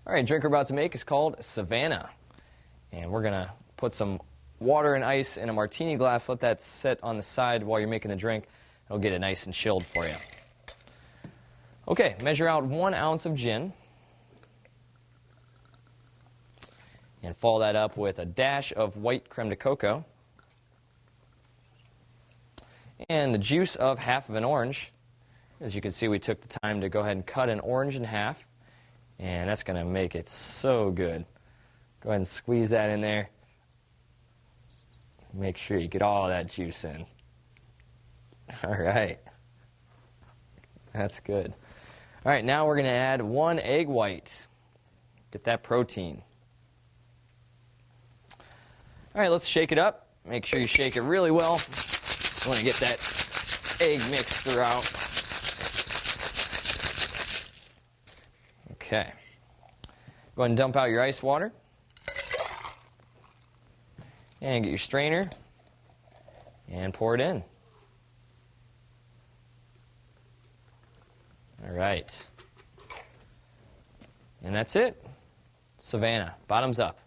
All right, drink we're about to make is called Savannah. And we're going to put some water and ice in a martini glass. Let that sit on the side while you're making the drink. It'll get it nice and chilled for you. Okay, measure out 1 ounce of gin. And follow that up with a dash of white creme de cocoa. And the juice of half of an orange. As you can see, we took the time to go ahead and cut an orange in half. And that's going to make it so good. Go ahead and squeeze that in there. Make sure you get all that juice in. All right. That's good. All right, now we're going to add 1 egg white. Get that protein. All right, let's shake it up. Make sure you shake it really well. You want to get that egg mixed throughout. Okay. Go ahead and dump out your ice water. And get your strainer. And pour it in. All right. And that's it. Savannah, bottoms up.